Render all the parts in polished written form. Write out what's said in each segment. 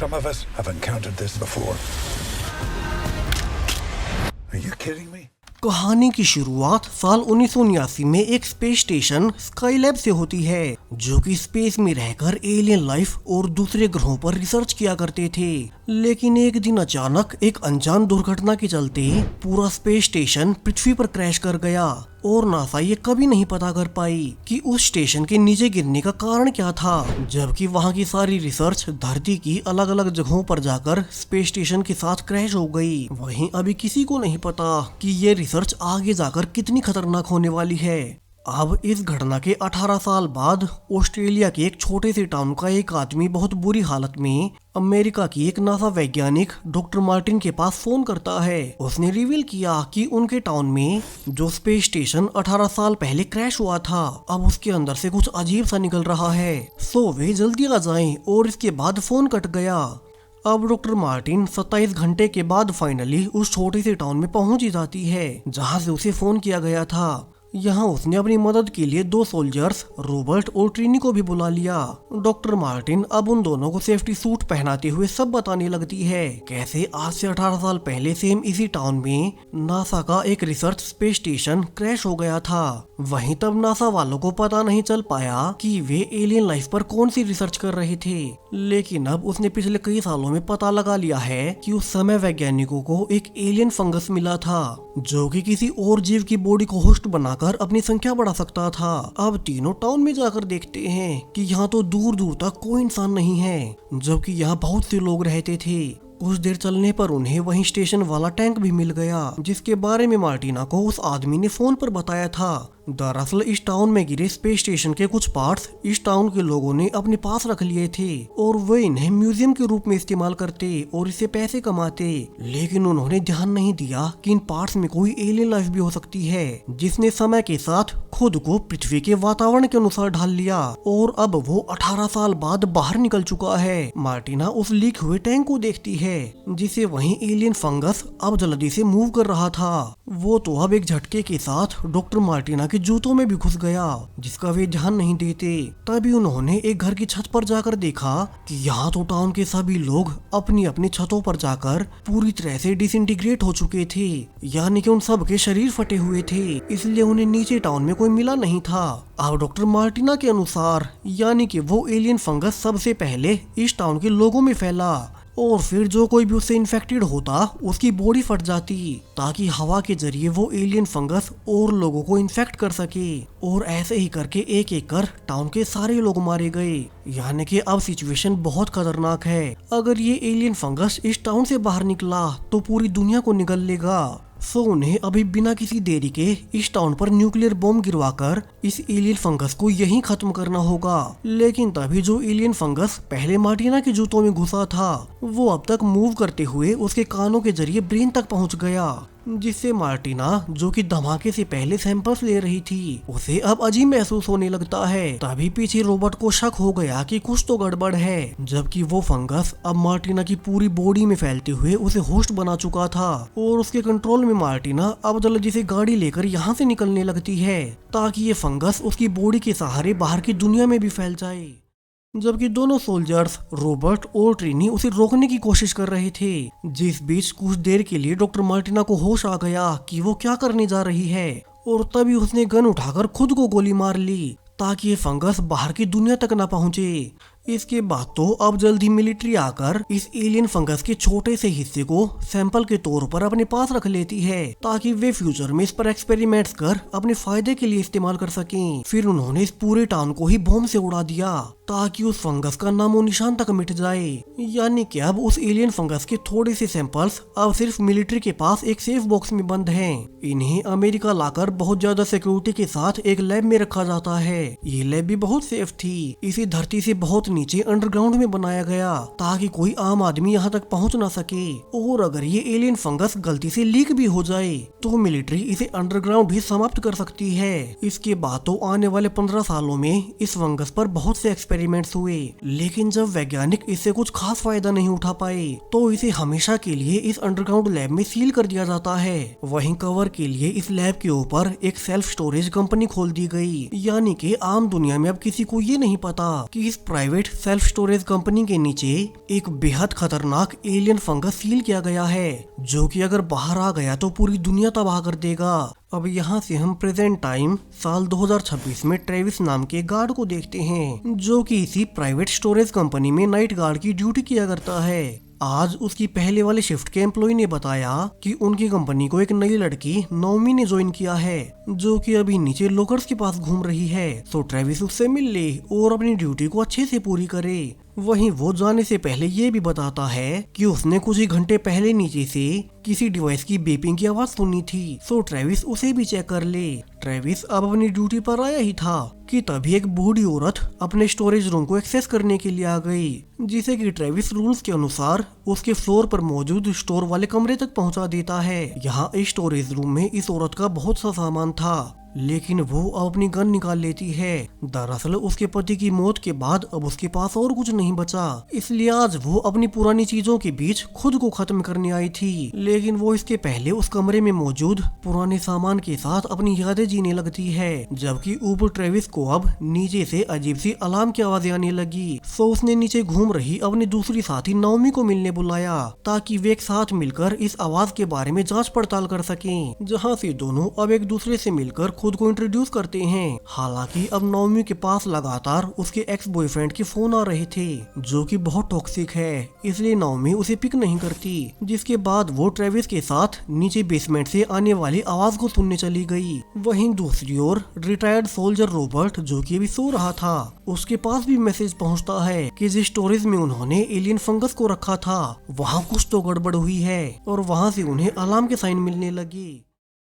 Some of us have encountered this before. Are you kidding me? कहानी की शुरुआत साल 1979 में एक स्पेस स्टेशन स्काईलैब से होती है, जो कि स्पेस में रहकर एलियन लाइफ और दूसरे ग्रहों पर रिसर्च किया करते थे। लेकिन एक दिन अचानक एक अनजान दुर्घटना के चलते पूरा स्पेस स्टेशन पृथ्वी पर क्रैश कर गया और नासा ये कभी नहीं पता कर पाई कि उस स्टेशन के नीचे गिरने का कारण क्या था, जबकि वहाँ की सारी रिसर्च धरती की अलग अलग जगहों पर जाकर स्पेस स्टेशन के साथ क्रैश हो गई। वहीं अभी किसी को नहीं पता कि ये रिसर्च आगे जाकर कितनी खतरनाक होने वाली है। अब इस घटना के 18 साल बाद ऑस्ट्रेलिया के एक छोटे से टाउन का एक आदमी बहुत बुरी हालत में अमेरिका की एक नासा वैज्ञानिक डॉक्टर मार्टिन के पास फोन करता है। उसने रिवील किया कि उनके टाउन में जो स्पेस स्टेशन 18 साल पहले क्रैश हुआ था, अब उसके अंदर से कुछ अजीब सा निकल रहा है, सो वे जल्दी आ जाएं। और इसके बाद फोन कट गया। अब डॉक्टर मार्टिन 27 घंटे के बाद फाइनली उस छोटे से टाउन में पहुंच ही जाती है जहां से उसे फोन किया गया था। यहाँ उसने अपनी मदद के लिए 2 सोल्जर्स रॉबर्ट और ट्रिनी को भी बुला लिया। डॉक्टर मार्टिन अब उन दोनों को सेफ्टी सूट पहनाते हुए सब बताने लगती है कैसे आज से 18 साल पहले सेम इसी टाउन में नासा का एक रिसर्च स्पेस स्टेशन क्रैश हो गया था। वहीं तब नासा वालों को पता नहीं चल पाया कि वे एलियन लाइफ पर कौन सी रिसर्च कर रहे थे, लेकिन अब उसने पिछले कई सालों में पता लगा लिया है कि उस समय वैज्ञानिकों को एक एलियन फंगस मिला था जो कि किसी और जीव की बॉडी को होस्ट बनाकर अपनी संख्या बढ़ा सकता था। अब तीनों टाउन में जाकर देखते हैं कि यहाँ तो दूर दूर तक कोई इंसान नहीं है, जबकि यहाँ बहुत से लोग रहते थे। कुछ देर चलने पर उन्हें वहीं स्टेशन वाला टैंक भी मिल गया, जिसके बारे में मार्टिना को उस आदमी ने फोन पर बताया था। दरअसल इस टाउन में गिरे स्पेस स्टेशन के कुछ पार्ट्स इस टाउन के लोगों ने अपने पास रख लिए थे और वे इन्हें म्यूजियम के रूप में इस्तेमाल करते और इससे पैसे कमाते। लेकिन उन्होंने ध्यान नहीं दिया कि इन पार्ट्स में कोई एलियन लाइफ भी हो सकती है, जिसने समय के साथ खुद को पृथ्वी के वातावरण के अनुसार ढाल लिया और अब वो 18 साल बाद बाहर निकल चुका है। मार्टिना उस लीक हुए टैंक को देखती है जिसे वहीं एलियन फंगस अब जल्दी से मूव कर रहा था। वो तो अब एक झटके के साथ डॉक्टर मार्टिना के जूतों में भी घुस गया, जिसका वे ध्यान नहीं देते। तभी उन्होंने एक घर की छत पर जाकर देखा कि यहाँ तो टाउन के सभी लोग अपनी अपनी छतों पर जाकर पूरी तरह से डिसइंटीग्रेट हो चुके थे, यानी कि उन सब के शरीर फटे हुए थे, इसलिए उन्हें नीचे टाउन में कोई मिला नहीं था। अब डॉक्टर मार्टिना के अनुसार यानी कि वो एलियन फंगस सबसे पहले इस टाउन के लोगों में फैला और फिर जो कोई भी उससे इन्फेक्टेड होता उसकी बॉडी फट जाती, ताकि हवा के जरिए वो एलियन फंगस और लोगों को इन्फेक्ट कर सके। और ऐसे ही करके एक एक कर टाउन के सारे लोग मारे गए। यानी कि अब सिचुएशन बहुत खतरनाक है। अगर ये एलियन फंगस इस टाउन से बाहर निकला तो पूरी दुनिया को निगल लेगा। सो उन्हें अभी बिना किसी देरी के इस टाउन पर न्यूक्लियर बॉम्ब गिरवाकर इस एलियन फंगस को यहीं खत्म करना होगा। लेकिन तभी जो एलियन फंगस पहले मार्टिना के जूतों में घुसा था, वो अब तक मूव करते हुए उसके कानों के जरिए ब्रेन तक पहुंच गया, जिससे मार्टिना जो कि धमाके से पहले सैंपल्स ले रही थी, उसे अब अजीब महसूस होने लगता है। तभी पीछे रॉबर्ट को शक हो गया कि कुछ तो गड़बड़ है, जबकि वो फंगस अब मार्टिना की पूरी बॉडी में फैलते हुए उसे होस्ट बना चुका था और उसके कंट्रोल में मार्टिना अब जल्दी से गाड़ी लेकर यहाँ से निकलने लगती है, ताकि ये फंगस उसकी बॉडी के सहारे बाहर की दुनिया में भी फैल जाए। जबकि दोनों सोल्जर्स रॉबर्ट और ट्रिनी उसे रोकने की कोशिश कर रहे थे, जिस बीच कुछ देर के लिए डॉक्टर मार्टिना को होश आ गया कि वो क्या करने जा रही है और तभी उसने गन उठाकर खुद को गोली मार ली ताकि ये फंगस बाहर की दुनिया तक न पहुंचे। इसके बाद तो अब जल्दी मिलिट्री आकर इस एलियन फंगस के छोटे से हिस्से को सैंपल के तौर पर अपने पास रख लेती है, ताकि वे फ्यूचर में इस पर एक्सपेरिमेंट्स कर अपने फायदे के लिए इस्तेमाल कर सकें। फिर उन्होंने इस पूरे टाउन को ही बॉम्ब से उड़ा दिया ताकि उस फंगस का नामो निशान तक मिट जाए। यानी कि अब उस एलियन फंगस के थोड़े से सैंपल्स अब सिर्फ मिलिट्री के पास एक सेफ बॉक्स में बंद हैं। इन्हें अमेरिका लाकर बहुत ज्यादा सिक्योरिटी के साथ एक लैब में रखा जाता है। ये लैब भी बहुत सेफ थी। इसे धरती से बहुत नीचे अंडरग्राउंड में बनाया गया ताकि कोई आम आदमी यहाँ तक पहुँच ना सके। और अगर ये एलियन फंगस गलती से लीक भी हो जाए तो मिलिट्री इसे अंडरग्राउंड भी समाप्त कर सकती है। इसके बाद तो आने वाले 15 सालों में इस फंगस पर बहुत से एक्सपेरिमेंट्स हुए, लेकिन जब वैज्ञानिक इससे कुछ खास फायदा नहीं उठा पाए तो इसे हमेशा के लिए इस अंडरग्राउंड लैब में सील कर दिया जाता है। वहीं कवर के लिए इस लैब के ऊपर एक सेल्फ स्टोरेज कंपनी खोल दी गई, यानी कि आम दुनिया में अब किसी को ये नहीं पता कि इस private private self storage company के नीचे एक बेहद खतरनाक एलियन फंगस सील किया गया है, जो कि अगर बाहर आ गया तो पूरी दुनिया तबाह कर देगा। अब यहाँ से हम प्रेजेंट टाइम साल 2026 में ट्रेविस नाम के गार्ड को देखते हैं, जो कि इसी प्राइवेट स्टोरेज कंपनी में नाइट गार्ड की ड्यूटी किया करता है। आज उसकी पहले वाले शिफ्ट के एम्प्लॉय ने बताया कि उनकी कंपनी को एक नई लड़की नोमी ने ज्वाइन किया है, जो कि अभी नीचे लॉकर्स के पास घूम रही है। तो ट्रेविस उससे मिल ले और अपनी ड्यूटी को अच्छे से पूरी करे। वहीं वो जाने से पहले ये भी बताता है कि उसने कुछ ही घंटे पहले नीचे से किसी डिवाइस की बीपिंग की आवाज सुनी थी, सो ट्रेविस उसे भी चेक कर ले। ट्रेविस अब अपनी ड्यूटी पर आया ही था कि तभी एक बूढ़ी औरत अपने स्टोरेज रूम को एक्सेस करने के लिए आ गई, जिसे कि ट्रेविस रूल्स के अनुसार उसके फ्लोर पर मौजूद स्टोर वाले कमरे तक पहुंचा देता है। यहाँ इस स्टोरेज रूम में इस औरत का बहुत सा सामान था, लेकिन वो अब अपनी गन निकाल लेती है। दरअसल उसके पति की मौत के बाद अब उसके पास और कुछ नहीं बचा, इसलिए आज वो अपनी पुरानी चीजों के बीच खुद को खत्म करने आई थी। लेकिन वो इसके पहले उस कमरे में मौजूद पुराने सामान के साथ अपनी यादें जीने लगती है, जबकि ऊपर ट्रेविस को अब नीचे से अजीब सी अलार्म की आवाजें आने लगी। सो उसने नीचे घूम रही अपनी दूसरी साथी नोमी को मिलने बुलाया, ताकि वे एक साथ मिलकर इस आवाज के बारे में जांच पड़ताल कर सकें, जहाँ से दोनों अब एक दूसरे से मिलकर खुद को इंट्रोड्यूस करते हैं। हालांकि अब नोमी के पास लगातार उसके एक्स बॉयफ्रेंड के फोन आ रहे थे, जो कि बहुत टॉक्सिक है, इसलिए नोमी उसे पिक नहीं करती। जिसके बाद वो ट्रेविस के साथ नीचे बेसमेंट से आने वाली आवाज को सुनने चली गई। वहीं दूसरी ओर रिटायर्ड सोल्जर रॉबर्ट, जो कि अभी सो रहा था, उसके पास भी मैसेज पहुंचता है कि जिस स्टोरेज में उन्होंने एलियन फंगस को रखा था वहाँ कुछ तो गड़बड़ हुई है, और वहाँ से उन्हें अलार्म के साइन मिलने लगी।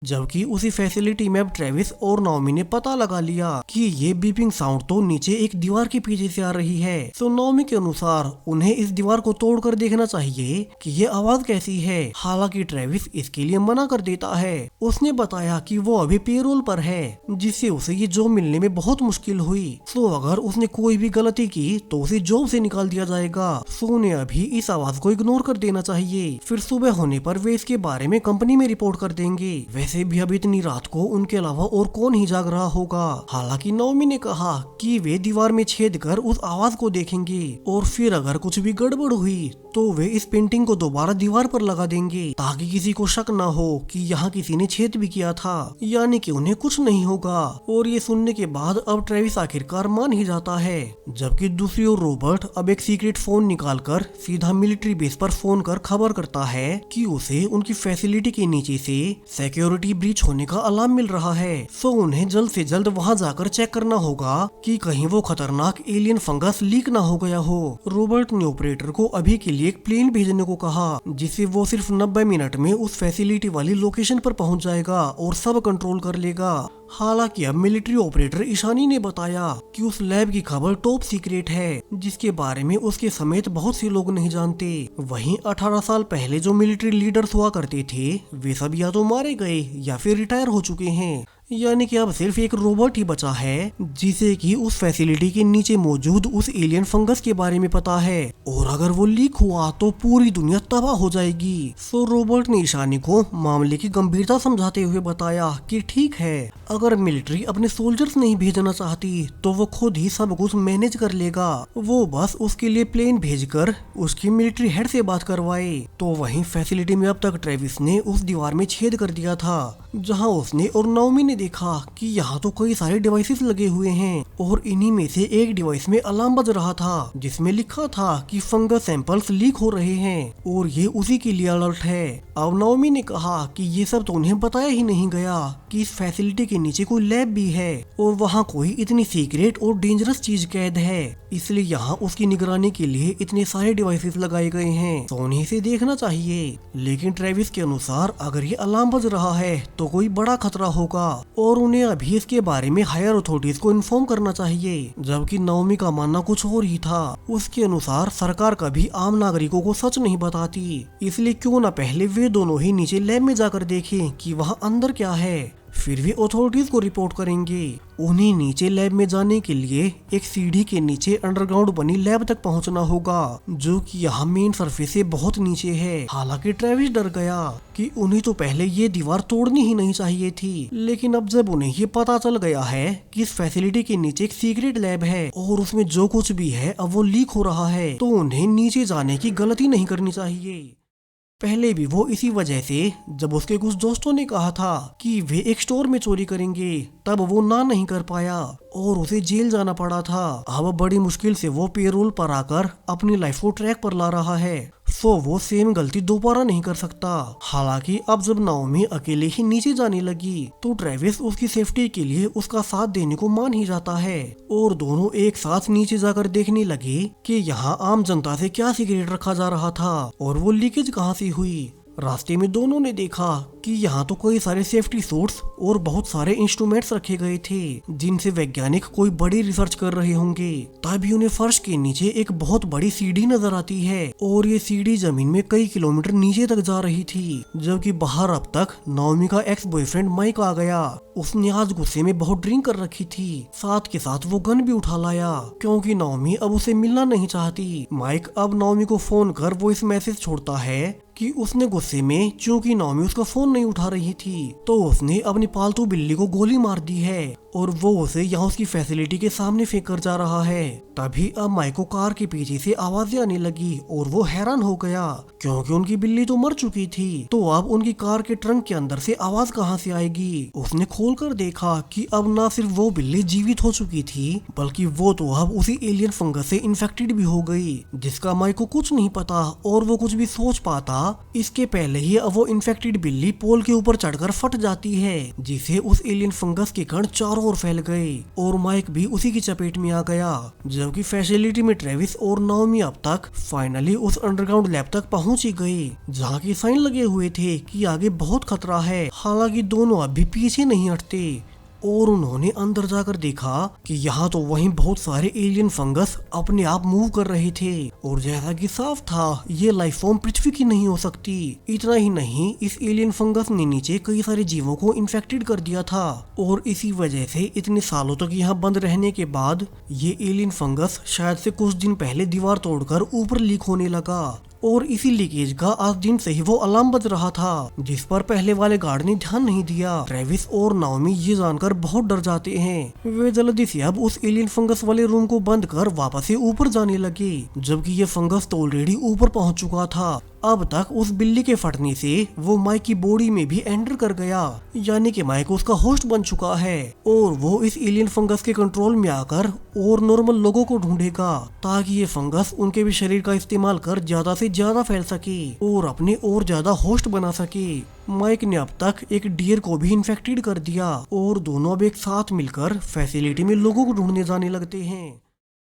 जबकि उसी फैसिलिटी में अब ट्रेविस और नोमी ने पता लगा लिया कि ये बीपिंग साउंड तो नीचे एक दीवार के पीछे से आ रही है। तो नोमी के अनुसार उन्हें इस दीवार को तोड़कर देखना चाहिए कि ये आवाज कैसी है। हालांकि ट्रेविस इसके लिए मना कर देता है। उसने बताया कि वो अभी पेरोल पर है, जिससे उसे ये जॉब मिलने में बहुत मुश्किल हुई। सो अगर उसने कोई भी गलती की तो उसे जॉब से निकाल दिया जाएगा। सो उन्हें अभी इस आवाज को इग्नोर कर देना चाहिए, फिर सुबह होने पर वे इसके बारे में कंपनी में रिपोर्ट कर देंगे। वैसे भी अब इतनी रात को उनके अलावा और कौन ही जाग रहा होगा। हालांकि नोमी ने कहा कि वे दीवार में छेद कर उस आवाज को देखेंगे, और फिर अगर कुछ भी गड़बड़ हुई तो वे इस पेंटिंग को दोबारा दीवार पर लगा देंगे, ताकि किसी को शक न हो कि यहाँ किसी ने छेद भी किया था, यानी कि उन्हें कुछ नहीं होगा। और ये सुनने के बाद अब ट्रेविस आखिरकार मान ही जाता है। जबकि दूसरी ओर रॉबर्ट अब एक सीक्रेट फोन निकालकर सीधा मिलिट्री बेस पर फोन कर खबर करता है कि उसे उनकी फैसिलिटी के नीचे से सिक्योरिटी ब्रीच होने का अलार्म मिल रहा है। सो उन्हें जल्द से जल्द वहां जाकर चेक करना होगा कि कहीं वो खतरनाक एलियन फंगस लीक ना हो गया हो। रॉबर्ट ने ऑपरेटर को अभी के लिए एक प्लेन भेजने को कहा, जिससे वो सिर्फ 90 मिनट में उस फैसिलिटी वाली लोकेशन पर पहुंच जाएगा और सब कंट्रोल कर लेगा। हालांकि अब मिलिट्री ऑपरेटर ईशानी ने बताया कि उस लैब की खबर टॉप सीक्रेट है, जिसके बारे में उसके समेत बहुत से लोग नहीं जानते। वहीं 18 साल पहले जो मिलिट्री लीडर्स हुआ करते थे वे सब या तो मारे गए या फिर रिटायर हो चुके हैं, यानी कि अब सिर्फ एक रोबोट ही बचा है जिसे कि उस फैसिलिटी के नीचे मौजूद उस एलियन फंगस के बारे में पता है, और अगर वो लीक हुआ तो पूरी दुनिया तबाह हो जाएगी। सो रॉबर्ट ने ईशानी को मामले की गंभीरता समझाते हुए बताया कि ठीक है, अगर मिलिट्री अपने सोल्जर्स नहीं भेजना चाहती तो वो खुद ही सब कुछ मैनेज कर लेगा, वो बस उसके लिए प्लेन भेजकर उसकी मिलिट्री हेड से बात करवाए। तो वहीं फैसिलिटी में अब तक ट्रेविस ने उस दीवार में छेद कर दिया था, जहां उसने और नोमी ने देखा कि यहाँ तो कई सारे डिवाइसेस लगे हुए हैं, और इन्हीं में से एक डिवाइस में अलार्म बज रहा था जिसमें लिखा था कि फंगस सैंपल्स लीक हो रहे हैं, और ये उसी के लिए अलर्ट है। अब नोमी ने कहा कि ये सब तो उन्हें बताया ही नहीं गया कि इस फैसिलिटी के नीचे कोई लैब भी है और वहाँ कोई इतनी सीक्रेट और डेंजरस चीज कैद है, इसलिए यहाँ उसकी निगरानी के लिए इतने सारे डिवाइसेस लगाए गए हैं, तो उन्हें इसे देखना चाहिए। लेकिन ट्रेविस के अनुसार अगर ये अलार्म बज रहा है तो कोई बड़ा खतरा होगा, और उन्हें अभी इसके बारे में हायर अथॉरिटीज को इन्फॉर्म करना चाहिए। जबकि नोमी का मानना कुछ और ही था। उसके अनुसार सरकार कभी आम नागरिकों को सच नहीं बताती, इसलिए क्यों न पहले वे दोनों ही नीचे लैब में जाकर देखें कि वहाँ अंदर क्या है। फिर वे अथॉरिटीज को रिपोर्ट करेंगे। उन्हें नीचे लैब में जाने के लिए एक सीढ़ी के नीचे अंडरग्राउंड बनी लैब तक पहुंचना होगा, जो कि यहाँ मेन सरफेस से बहुत नीचे है। हालांकि ट्रेविस डर गया कि उन्हें तो पहले ये दीवार तोड़नी ही नहीं चाहिए थी, लेकिन अब जब उन्हें ये पता चल गया है कि इस फैसिलिटी के नीचे एक सीक्रेट लैब है और उसमें जो कुछ भी है अब वो लीक हो रहा है, तो उन्हें नीचे जाने की गलती नहीं करनी चाहिए। पहले भी वो इसी वजह से जब उसके कुछ दोस्तों ने कहा था कि वे एक स्टोर में चोरी करेंगे, तब वो ना नहीं कर पाया और उसे जेल जाना पड़ा था। अब बड़ी मुश्किल से वो पेरोल पर आकर अपनी लाइफ को ट्रैक पर ला रहा है, सो वो सेम गलती दोबारा नहीं कर सकता। हालांकि अब जब नाओमी अकेले ही नीचे जाने लगी तो ट्रेविस उसकी सेफ्टी के लिए उसका साथ देने को मान ही जाता है और दोनों एक साथ नीचे जाकर देखने लगे कि यहाँ आम जनता से क्या सिगरेट रखा जा रहा था और वो लीकेज कहाँ से हुई। रास्ते में दोनों ने देखा कि यहाँ तो कई सारे सेफ्टी सूट्स और बहुत सारे इंस्ट्रूमेंट्स रखे गए थे जिनसे वैज्ञानिक कोई बड़ी रिसर्च कर रहे होंगे। तभी उन्हें फर्श के नीचे एक बहुत बड़ी सीढ़ी नजर आती है और ये सीढ़ी जमीन में कई किलोमीटर नीचे तक जा रही थी, जबकि बाहर अब तक नाओमी का एक्स बॉयफ्रेंड माइक आ गया। उसने आज गुस्से में बहुत ड्रिंक कर रखी थी, साथ के साथ वो गन भी उठा लाया क्योंकि नाओमी अब उसे मिलना नहीं चाहती। माइक अब नाओमी को फोन कर वॉइस मैसेज छोड़ता है कि उसने गुस्से में चूंकि नाओमी उसका फोन नहीं उठा रही थी तो उसने अपनी पालतू बिल्ली को गोली मार दी है और वो उसे यहाँ उसकी फैसिलिटी के सामने फेंक कर जा रहा है। तभी अब माइक को कार के पीछे से आवाजें आने लगी और वो हैरान हो गया क्योंकि उनकी बिल्ली तो मर चुकी थी, तो अब उनकी कार के ट्रंक के अंदर से आवाज कहाँ से आएगी। उसने खोलकर देखा कि अब ना सिर्फ वो बिल्ली जीवित हो चुकी थी बल्कि वो तो अब उसी एलियन फंगस से इन्फेक्टेड भी हो गई, जिसका माइक को कुछ नहीं पता और वो कुछ भी सोच पाता इसके पहले ही अब वो इन्फेक्टेड बिल्ली पोल के ऊपर चढ़कर फट जाती है, जिसे उस एलियन फंगस के कण चारों ओर फैल गए और माइक भी उसी की चपेट में आ गया। जबकि फैसिलिटी में ट्रेविस और नाओमी अब तक फाइनली उस अंडरग्राउंड लैब तक पहुंच ही गए जहाँ की साइन लगे हुए थे कि आगे बहुत खतरा है। हालांकि दोनों अब भी पीछे नहीं हटते और उन्होंने अंदर जाकर देखा कि यहाँ तो वहीं बहुत सारे एलियन फंगस अपने आप मूव कर रहे थे और जैसा कि साफ था ये लाइफ फॉर्म पृथ्वी की नहीं हो सकती। इतना ही नहीं, इस एलियन फंगस ने नीचे कई सारे जीवों को इन्फेक्टेड कर दिया था और इसी वजह से इतने सालों तक यहाँ बंद रहने के बाद ये एलियन फंगस शायद से कुछ दिन पहले दीवार तोड़कर ऊपर लीक होने लगा और इसी लीकेज का आज दिन से ही वो अलार्म बज रहा था जिस पर पहले वाले गार्ड ने ध्यान नहीं दिया। ट्रेविस और नाओमी ये जानकर बहुत डर जाते हैं। वे जल्दी से अब उस एलियन फंगस वाले रूम को बंद कर वापस से ऊपर जाने लगे, जबकि ये फंगस तो ऑलरेडी ऊपर पहुंच चुका था। अब तक उस बिल्ली के फटने से वो माइक की बॉडी में भी एंटर कर गया, यानी कि माइक उसका होस्ट बन चुका है और वो इस एलियन फंगस के कंट्रोल में आकर और नॉर्मल लोगों को ढूंढेगा ताकि ये फंगस उनके भी शरीर का इस्तेमाल कर ज्यादा से ज्यादा फैल सके और अपने और ज्यादा होस्ट बना सके। माइक ने अब तक एक डियर को भी इन्फेक्टेड कर दिया और दोनों अब एक साथ मिलकर फैसिलिटी में लोगों को ढूंढने जाने लगते हैं।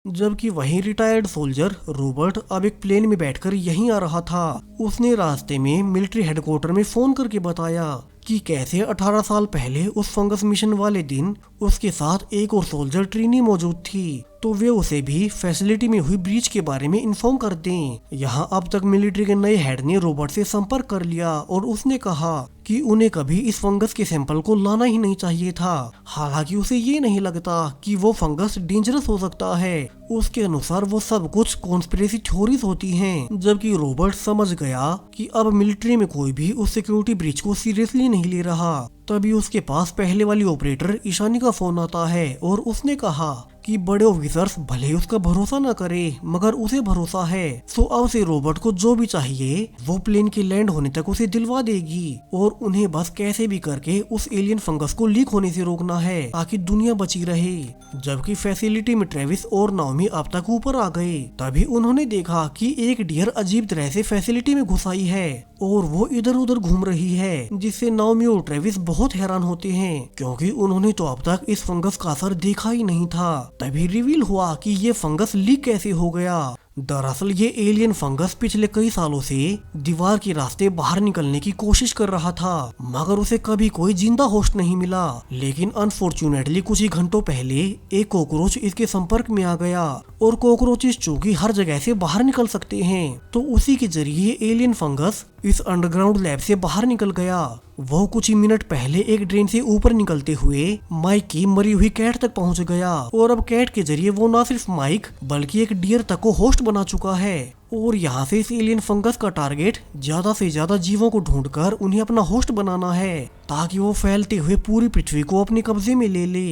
जबकि वहीं रिटायर्ड सोल्जर रॉबर्ट अब एक प्लेन में बैठकर यहीं आ रहा था। उसने रास्ते में मिलिट्री हेडक्वार्टर में फोन करके बताया कि कैसे 18 साल पहले उस फंगस मिशन वाले दिन उसके साथ एक और सोल्जर ट्रीनी मौजूद थी, तो वे उसे भी फैसिलिटी में हुई ब्रीच के बारे में इन्फॉर्म कर दें। यहाँ अब तक मिलिट्री के नए हेड ने रॉबर्ट से संपर्क कर लिया और उसने कहा कि उन्हें कभी इस फंगस के सैंपल को लाना ही नहीं चाहिए था। हालांकि उसे ये नहीं लगता कि वो फंगस डेंजरस हो सकता है। उसके अनुसार वो सब कुछ कॉन्स्पिरेसी थ्योरीज होती हैं। जबकि रॉबर्ट समझ गया कि अब मिलिट्री में कोई भी उस सिक्योरिटी ब्रीच को सीरियसली नहीं ले रहा। तभी उसके पास पहले वाली ऑपरेटर ईशानी का फोन आता है और उसने कहा कि बड़े ऑफिसर्स भले उसका भरोसा न करे मगर उसे भरोसा है, सो अब से रॉबर्ट को जो भी चाहिए वो प्लेन के लैंड होने तक उसे दिलवा देगी और उन्हें बस कैसे भी करके उस एलियन फंगस को लीक होने से रोकना है ताकि दुनिया बची रहे। जबकि फैसिलिटी में ट्रेविस और नाओमी अब तक ऊपर आ गए, तभी उन्होंने देखा कि एक डियर अजीब तरह से फैसिलिटी में घुस आई है और वो इधर उधर घूम रही है, जिससे नाओमी और ट्रेविस बहुत हैरान होते हैं क्योंकि उन्होंने तो अब तक इस फंगस का असर देखा ही नहीं था। तभी रिवील हुआ कि ये फंगस लीक कैसे हो गया। दरअसल ये एलियन फंगस पिछले कई सालों से दीवार के रास्ते बाहर निकलने की कोशिश कर रहा था मगर उसे कभी कोई जिंदा होस्ट नहीं मिला। लेकिन अनफॉर्चुनेटली कुछ ही घंटों पहले एक कॉकरोच इसके संपर्क में आ गया और कॉकरोचेस चूंकि हर जगह से बाहर निकल सकते हैं तो उसी के जरिए एलियन फंगस इस अंडरग्राउंड लैब से बाहर निकल गया। वो कुछ ही मिनट पहले एक ड्रेन से ऊपर निकलते हुए माइक की मरी हुई कैट तक पहुंच गया और अब कैट के जरिए वो न सिर्फ माइक बल्कि एक डियर तक को होस्ट बना चुका है। और यहाँ से इस एलियन फंगस का टारगेट ज्यादा से ज्यादा जीवों को ढूंढकर उन्हें अपना होस्ट बनाना है ताकि वो फैलते हुए पूरी पृथ्वी को अपने कब्जे में ले ले।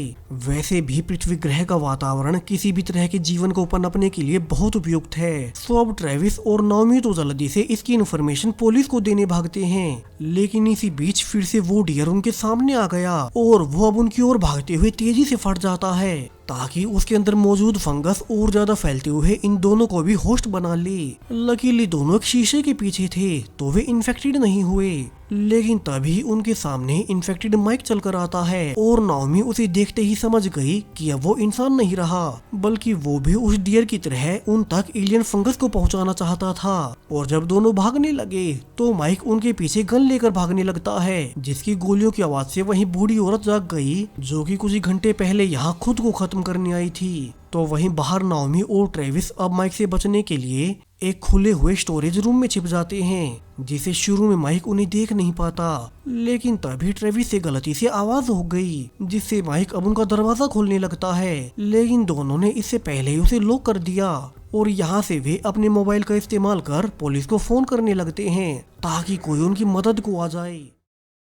वैसे भी पृथ्वी ग्रह का वातावरण किसी भी तरह के जीवन को पनपने के लिए बहुत उपयुक्त है। सो अब ट्रेविस और नाओमी तो जल्दी से इसकी इन्फॉर्मेशन पुलिस को देने भागते हैं, लेकिन इसी बीच फिर से वो डियर उनके सामने आ गया और वो अब उनकी ओर भागते हुए तेजी से फट जाता है ताकि उसके अंदर मौजूद फंगस और ज्यादा फैलते हुए इन दोनों को भी होस्ट बना ले। लकीली दोनों एक शीशे के पीछे थे तो वे इन्फेक्टेड नहीं हुए, लेकिन तभी उनके सामने इन्फेक्टेड माइक चलकर आता है और नाओमी उसे देखते ही समझ गई कि अब वो इंसान नहीं रहा बल्कि वो भी उस डियर की तरह उन तक एलियन फंगस को पहुंचाना चाहता था। और जब दोनों भागने लगे तो माइक उनके पीछे गन लेकर भागने लगता है, जिसकी गोलियों की आवाज से वही बूढ़ी औरत जाग गई जो कि कुछ ही घंटे पहले यहाँ खुद को खत्म करने आई थी। तो वहीं बाहर नाओमी और ट्रेविस अब माइक से बचने के लिए एक खुले हुए स्टोरेज रूम में छिप जाते हैं, जिसे शुरू में माइक उन्हें देख नहीं पाता, लेकिन तभी ट्रेविस से गलती से आवाज हो गई जिससे माइक अब उनका दरवाजा खोलने लगता है, लेकिन दोनों ने इससे पहले ही उसे लॉक कर दिया। और यहाँ से वे अपने मोबाइल का इस्तेमाल कर पुलिस को फोन करने लगते हैं ताकि कोई उनकी मदद को आ जाए।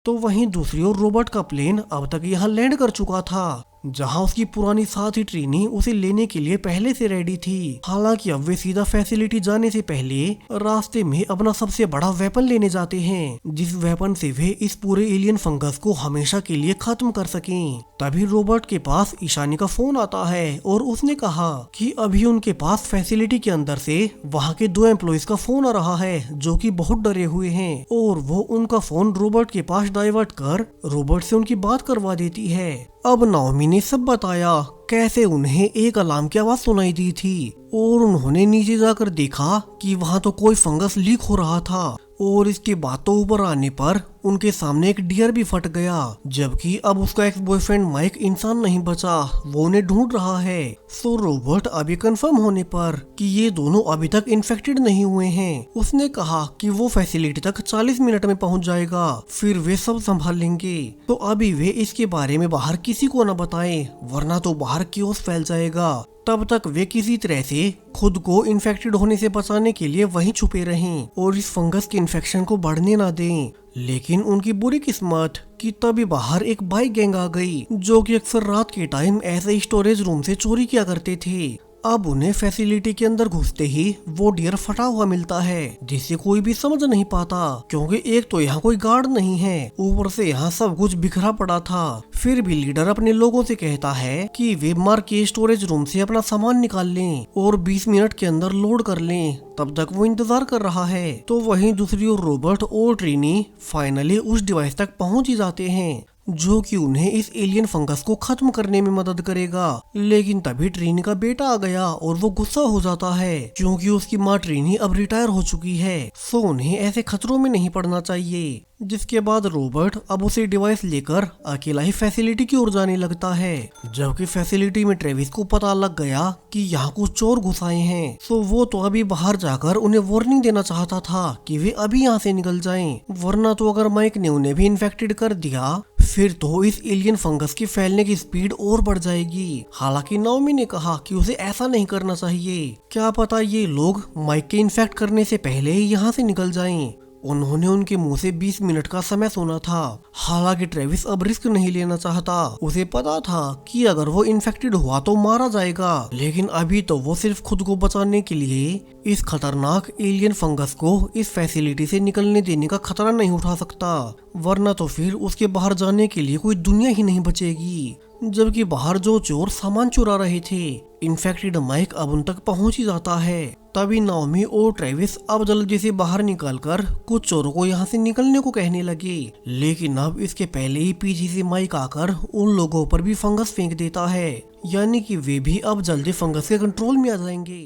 तो वहीं दूसरी ओर रॉबर्ट का प्लेन अब तक यहाँ लैंड कर चुका था, जहां उसकी पुरानी साथी ट्रीनी उसे लेने के लिए पहले से रेडी थी। हालांकि अब वे सीधा फैसिलिटी जाने से पहले रास्ते में अपना सबसे बड़ा वेपन लेने जाते हैं, जिस वेपन से वे इस पूरे एलियन फंगस को हमेशा के लिए खत्म कर सकें। तभी रॉबर्ट के पास ईशानी का फोन आता है और उसने कहा कि अभी उनके पास फैसिलिटी के अंदर से वहाँ के 2 एम्प्लॉइज का फोन आ रहा है जो कि बहुत डरे हुए हैं, और वो उनका फोन रॉबर्ट के पास डाइवर्ट कर रॉबर्ट से उनकी बात करवा देती है। अब नाओमी ने सब बताया कैसे उन्हें एक अलार्म की आवाज सुनाई दी थी और उन्होंने नीचे जाकर देखा कि वहाँ तो कोई फंगस लीक हो रहा था, और इसके बाद तो ऊपर आने पर उनके सामने एक डियर भी फट गया, जबकि अब उसका एक्स बॉयफ्रेंड माइक इंसान नहीं बचा, वो उन्हें ढूंढ रहा है। सो रॉबर्ट अभी कंफर्म होने पर कि ये दोनों अभी तक इन्फेक्टेड नहीं हुए हैं, उसने कहा कि वो फैसिलिटी तक 40 मिनट में पहुंच जाएगा, फिर वे सब संभाल लेंगे। तो अभी वे इसके बारे में बाहर किसी को न बताएं, वरना तो बाहर क्योस फैल जाएगा। तब तक वे किसी तरह से खुद को इन्फेक्टेड होने से बचाने के लिए वहीं छुपे रहें और इस फंगस के इन्फेक्शन को बढ़ने ना दें। लेकिन उनकी बुरी किस्मत कि तभी बाहर एक बाइक गैंग आ गई जो कि अक्सर रात के टाइम ऐसे स्टोरेज रूम से चोरी किया करते थे। अब उन्हें फैसिलिटी के अंदर घुसते ही वो डियर फटा हुआ मिलता है, जिसे कोई भी समझ नहीं पाता क्योंकि एक तो यहाँ कोई गार्ड नहीं है, ऊपर से यहाँ सब कुछ बिखरा पड़ा था। फिर भी लीडर अपने लोगों से कहता है कि वे मार के स्टोरेज रूम से अपना सामान निकाल लें और 20 मिनट के अंदर लोड कर लें, तब तक वो इंतजार कर रहा है। तो वहीं दूसरी ओर रॉबर्ट और ट्रीनी फाइनली उस डिवाइस तक पहुंच ही जाते हैं जो कि उन्हें इस एलियन फंगस को खत्म करने में मदद करेगा। लेकिन तभी ट्रीनी का बेटा आ गया और वो गुस्सा हो जाता है क्योंकि उसकी माँ ट्रीनी अब रिटायर हो चुकी है, सो उन्हें ऐसे खतरों में नहीं पड़ना चाहिए। जिसके बाद रॉबर्ट अब उसे डिवाइस लेकर अकेला ही फैसिलिटी की ओर जाने लगता है, जबकि फैसिलिटी में ट्रेविस को पता लग गया कि यहाँ कुछ चोर घुस आए हैं। सो वो तो अभी बाहर जाकर उन्हें वार्निंग देना चाहता था कि वे अभी यहाँ से निकल जाएं, वरना तो अगर माइक ने उन्हें भी इन्फेक्टेड कर दिया फिर तो इस एलियन फंगस की फैलने की स्पीड और बढ़ जाएगी। हालांकि नाओमी ने कहा कि उसे ऐसा नहीं करना चाहिए, क्या पता ये लोग माइक के इन्फेक्ट करने से पहले ही यहाँ से निकल जाएं। उन्होंने उनके मुंह से 20 मिनट का समय सुना था। हालांकि ट्रेविस अब रिस्क नहीं लेना चाहता, उसे पता था कि अगर वो इन्फेक्टेड हुआ तो मारा जाएगा, लेकिन अभी तो वो सिर्फ खुद को बचाने के लिए इस खतरनाक एलियन फंगस को इस फैसिलिटी से निकलने देने का खतरा नहीं उठा सकता, वरना तो फिर उसके बाहर जाने के लिए कोई दुनिया ही नहीं बचेगी। जबकि बाहर जो चोर सामान चुरा रहे थे, इन्फेक्टेड माइक अब उन तक पहुंच ही जाता है। तभी नाओमी और ट्रेविस अब जल्दी से बाहर निकलकर कुछ चोरों को यहाँ से निकलने को कहने लगे, लेकिन अब इसके पहले ही पीछे से माइक आकर उन लोगों पर भी फंगस फेंक देता है, यानी कि वे भी अब जल्दी फंगस के कंट्रोल में आ जाएंगे।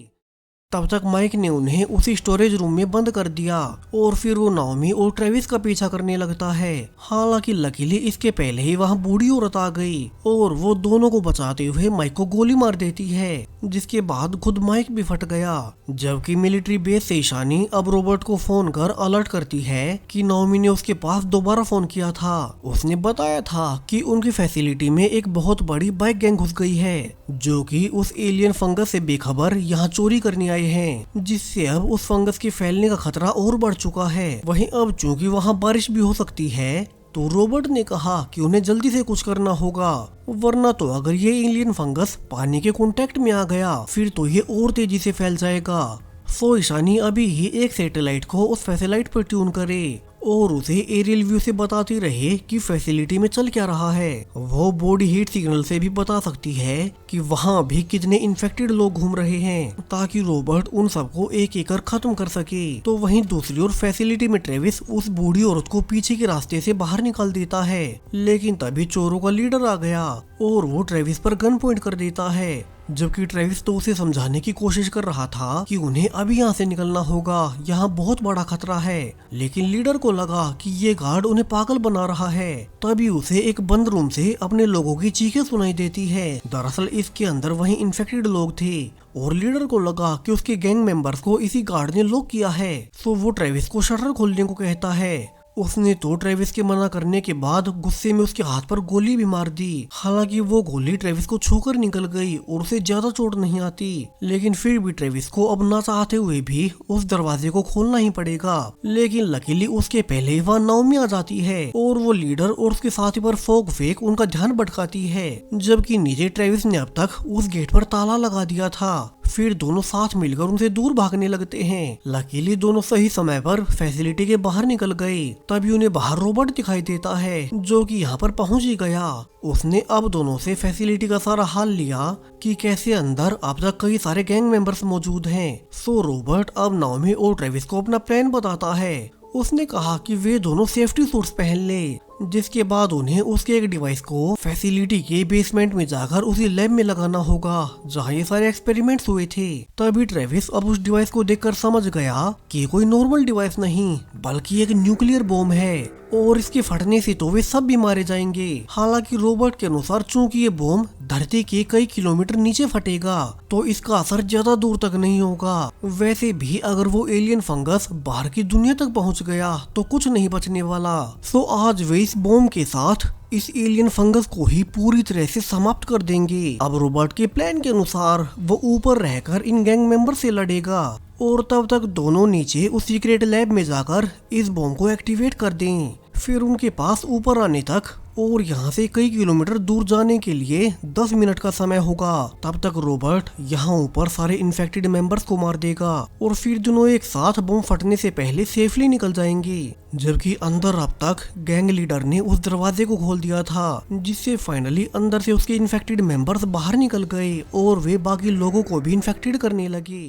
तब तक माइक ने उन्हें उसी स्टोरेज रूम में बंद कर दिया और फिर वो नाओमी और ट्रेविस का पीछा करने लगता है। हालांकि लकीली इसके पहले ही वहाँ बूढ़ी औरत आ गई और वो दोनों को बचाते हुए माइक को गोली मार देती है, जिसके बाद खुद माइक भी फट गया। जबकि मिलिट्री बेस से ईशानी अब रॉबर्ट को फोन कर अलर्ट करती है कि नाओमी ने उसके पास दोबारा फोन किया था। उसने बताया था कि उनकी फैसिलिटी में एक बहुत बड़ी बाइक गैंग घुस गई है, जो कि उस एलियन फंगस से बेखबर यहाँ चोरी करने आए हैं, जिससे अब उस फंगस के फैलने का खतरा और बढ़ चुका है। वहीं अब चूंकि वहाँ बारिश भी हो सकती है, तो रॉबर्ट ने कहा कि उन्हें जल्दी से कुछ करना होगा, वरना तो अगर ये एलियन फंगस पानी के कांटेक्ट में आ गया फिर तो ये और तेजी से फैल जाएगा। सो ईशानी अभी ही एक सैटेलाइट को उस फैसिलाइट पर ट्यून करे और उसे एरियल व्यू से बताती रहे कि फैसिलिटी में चल क्या रहा है। वो बॉडी हीट सिग्नल से भी बता सकती है कि वहाँ भी कितने इन्फेक्टेड लोग घूम रहे हैं, ताकि रॉबर्ट उन सबको एक एक कर खत्म कर सके। तो वहीं दूसरी ओर फैसिलिटी में ट्रेविस उस बूढ़ी औरत को पीछे के रास्ते से बाहर निकाल देता है, लेकिन तभी चोरों का लीडर आ गया और वो ट्रेविस पर गन पॉइंट कर देता है। जबकि ट्रेविस तो उसे समझाने की कोशिश कर रहा था कि उन्हें अभी यहाँ से निकलना होगा, यहाँ बहुत बड़ा खतरा है। लेकिन लीडर को लगा कि ये गार्ड उन्हें पागल बना रहा है। तभी उसे एक बंद रूम से अपने लोगों की चीखें सुनाई देती है। दरअसल इसके अंदर वही इन्फेक्टेड लोग थे और लीडर को लगा कि उसके गैंग मेंबर्स को इसी गार्ड ने लॉक किया है। तो वो ट्रेविस को शटर खोलने को कहता है। उसने तो ट्रेविस के मना करने के बाद गुस्से में उसके हाथ पर गोली भी मार दी। हालांकि वो गोली ट्रेविस को छूकर निकल गई और उसे ज्यादा चोट नहीं आती, लेकिन फिर भी ट्रेविस को अब ना चाहते हुए भी उस दरवाजे को खोलना ही पड़ेगा। लेकिन लकीली उसके पहले ही वहाँ नाओमी आ जाती है और वो लीडर और उसके साथी पर फोग फेंक उनका ध्यान भटकाती है, जबकि नीचे ट्रेविस ने अब तक उस गेट पर ताला लगा दिया था। फिर दोनों साथ मिलकर उनसे दूर भागने लगते हैं। लकीली दोनों सही समय पर फैसिलिटी के बाहर निकल गए। तभी उन्हें बाहर रॉबर्ट दिखाई देता है, जो कि यहाँ पर पहुँच ही गया। उसने अब दोनों से फैसिलिटी का सारा हाल लिया कि कैसे अंदर अब तक कई सारे गैंग मेंबर्स मौजूद हैं। सो रॉबर्ट अब नाओमी और ट्रेविस को अपना प्लान बताता है। उसने कहा कि वे दोनों सेफ्टी सूट्स पहन ले, जिसके बाद उन्हें उसके एक डिवाइस को फैसिलिटी के बेसमेंट में जाकर उसी लैब में लगाना होगा जहाँ ये सारे एक्सपेरिमेंट्स हुए थे। तभी ट्रेविस अब उस डिवाइस को देखकर समझ गया कि कोई नॉर्मल डिवाइस नहीं बल्कि एक न्यूक्लियर बॉम्ब है और इसके फटने से तो वे सब भी मारे जाएंगे। हालांकि रॉबर्ट के अनुसार चूंकि ये बॉम्ब धरती के कई किलोमीटर नीचे फटेगा तो इसका असर ज्यादा दूर तक नहीं होगा। वैसे भी अगर वो एलियन फंगस बाहर की दुनिया तक पहुंच गया तो कुछ नहीं बचने वाला। सो आज वे इस बॉम्ब के साथ इस एलियन फंगस को ही पूरी तरह से समाप्त कर देंगे। अब रॉबर्ट के प्लान के अनुसार वो ऊपर रहकर इन गैंग मेंबर से लड़ेगा और तब तक दोनों नीचे उस सीक्रेट लैब में जाकर इस बॉम्ब को एक्टिवेट कर दें। फिर उनके पास ऊपर आने तक और यहाँ से कई किलोमीटर दूर जाने के लिए 10 मिनट का समय होगा। तब तक रॉबर्ट यहाँ ऊपर सारे इन्फेक्टेड मेंबर्स को मार देगा और फिर दोनों एक साथ बम फटने से पहले सेफली निकल जाएंगे। जबकि अंदर अब तक गैंग लीडर ने उस दरवाजे को खोल दिया था, जिससे फाइनली अंदर से उसके इन्फेक्टेड मेंबर्स बाहर निकल गए और वे बाकी लोगों को भी इन्फेक्टेड करने लगे।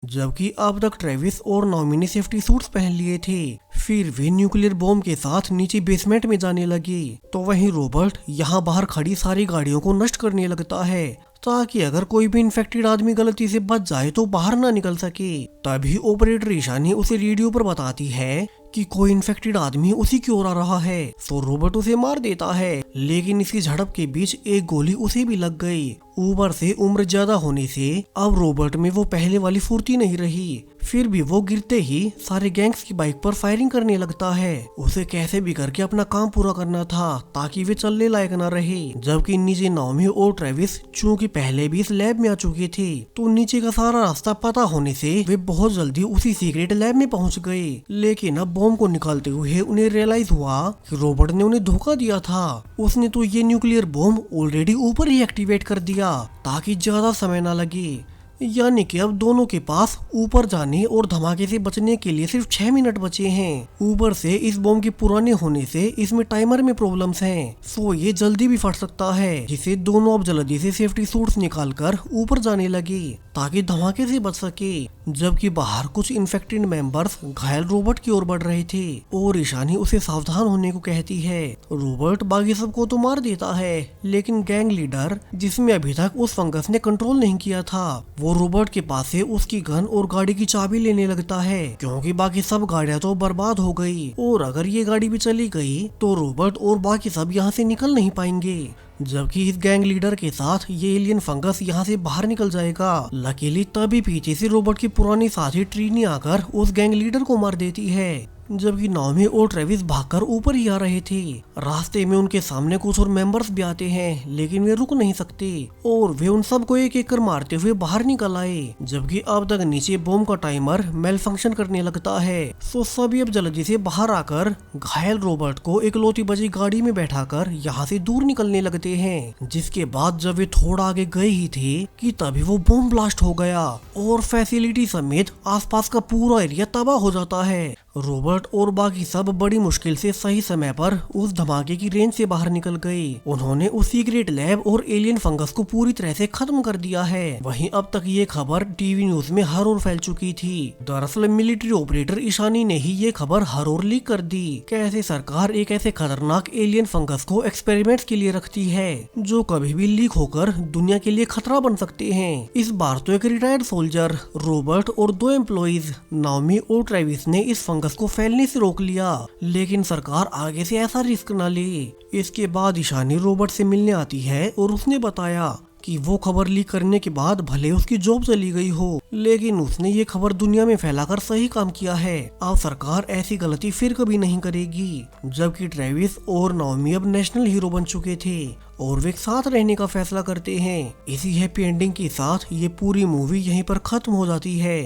जबकि अब तक ट्रेविस और नाओमी ने सेफ्टी सूट्स पहन लिए थे। फिर वे न्यूक्लियर बॉम्ब के साथ नीचे बेसमेंट में जाने लगे। तो वहीं रॉबर्ट यहाँ बाहर खड़ी सारी गाड़ियों को नष्ट करने लगता है, ताकि अगर कोई भी इन्फेक्टेड आदमी गलती से बच जाए तो बाहर ना निकल सके। तभी ऑपरेटर ईशानी उसे रेडियो पर बताती है कि कोई इन्फेक्टेड आदमी उसी की ओर आ रहा है। तो रॉबर्ट उसे मार देता है, लेकिन इसकी झड़प के बीच एक गोली उसे भी लग गई। ऊपर से उम्र ज्यादा होने से अब रॉबर्ट में वो पहले वाली फुर्ती नहीं रही। फिर भी वो गिरते ही सारे गैंग्स की बाइक पर फायरिंग करने लगता है। उसे कैसे भी करके अपना काम पूरा करना था ताकि वे चलने लायक न रहे। जबकि नीचे नाओमी और ट्रेविस चूंकि पहले भी इस लैब में आ चुके थे तो नीचे का सारा रास्ता पता होने से वे बहुत जल्दी उसी सीक्रेट लैब में पहुंच गए। लेकिन अब बॉम्ब को निकालते हुए उन्हें रियलाइज हुआ कि रॉबर्ट ने उन्हें धोखा दिया था। उसने तो ये न्यूक्लियर बॉम्ब ऑलरेडी ऊपर ही एक्टिवेट कर दिया ताकि ज्यादा समय न लगे। यानी कि अब दोनों के पास ऊपर जाने और धमाके से बचने के लिए सिर्फ 6 मिनट बचे हैं। ऊपर से इस बॉम्ब के पुराने होने से इसमें टाइमर में प्रॉब्लम्स हैं, सो ये जल्दी भी फट सकता है, जिसे दोनों अब जल्दी से सेफ्टी सूट्स निकालकर ऊपर जाने लगे ताकि धमाके से बच सके। जबकि बाहर कुछ इन्फेक्टेड मेंबर्स घायल रॉबर्ट की ओर बढ़ रहे थे और ईशानी उसे सावधान होने को कहती है। रॉबर्ट बाकी सबको तो मार देता है, लेकिन गैंग लीडर जिसमें अभी तक उस फंगस ने कंट्रोल नहीं किया था वो वो रॉबर्ट के पास से उसकी गन और गाड़ी की चाबी लेने लगता है, क्योंकि बाकी सब गाड़ियां तो बर्बाद हो गई और अगर ये गाड़ी भी चली गई तो रॉबर्ट और बाकी सब यहाँ से निकल नहीं पाएंगे। जबकि इस गैंग लीडर के साथ ये एलियन फंगस यहाँ से बाहर निकल जाएगा। लकीली तभी पीछे से रॉबर्ट की पुरानी साथी ट्रीनी आकर उस गैंग लीडर को मार देती है। जबकि नाओमी और ट्रेविस भागकर ऊपर ही आ रहे थे। रास्ते में उनके सामने कुछ और मेंबर्स भी आते हैं, लेकिन वे रुक नहीं सकते और वे उन सबको एक एक कर मारते हुए बाहर निकल आए। जबकि अब तक नीचे बॉम्ब का टाइमर मेल फंक्शन करने लगता है। तो सभी अब जल्दी से बाहर आकर घायल रॉबर्ट को इकलौती बची गाड़ी में बैठाकर यहाँ से दूर निकलने लगते हैं। जिसके बाद जब वे थोड़ा आगे गए ही थे कि तभी वो बॉम्ब ब्लास्ट हो गया और फैसिलिटी समेत आसपास का पूरा एरिया तबाह हो जाता है। रॉबर्ट और बाकी सब बड़ी मुश्किल से सही समय पर उस धमाके की रेंज से बाहर निकल गए। उन्होंने उस सीक्रेट लैब और एलियन फंगस को पूरी तरह से खत्म कर दिया है। वहीं अब तक ये खबर टीवी न्यूज में हर ओर फैल चुकी थी। दरअसल मिलिट्री ऑपरेटर ईशानी ने ही ये खबर हर ओर लीक कर दी। कैसे सरकार एक ऐसे खतरनाक एलियन फंगस को एक्सपेरिमेंट्स के लिए रखती है जो कभी भी लीक होकर दुनिया के लिए खतरा बन सकते हैं। इस बार तो एक रिटायर्ड सोल्जर, रॉबर्ट और 2 एम्प्लॉइज नाओमी और ट्रेविस ने इस फंगस को फैलने से रोक लिया, लेकिन सरकार आगे से ऐसा रिस्क न ले। इसके बाद ईशानी रॉबर्ट से मिलने आती है और उसने बताया कि वो खबर लीक करने के बाद भले उसकी जॉब चली गई हो, लेकिन उसने ये खबर दुनिया में फैलाकर सही काम किया है। अब सरकार ऐसी गलती फिर कभी नहीं करेगी। जबकि ट्रेविस और नाओमी अब नेशनल हीरो बन चुके थे और वे एक साथ रहने का फैसला करते हैं। इसी हैप्पी एंडिंग के साथ ये पूरी मूवी यहीं पर खत्म हो जाती है।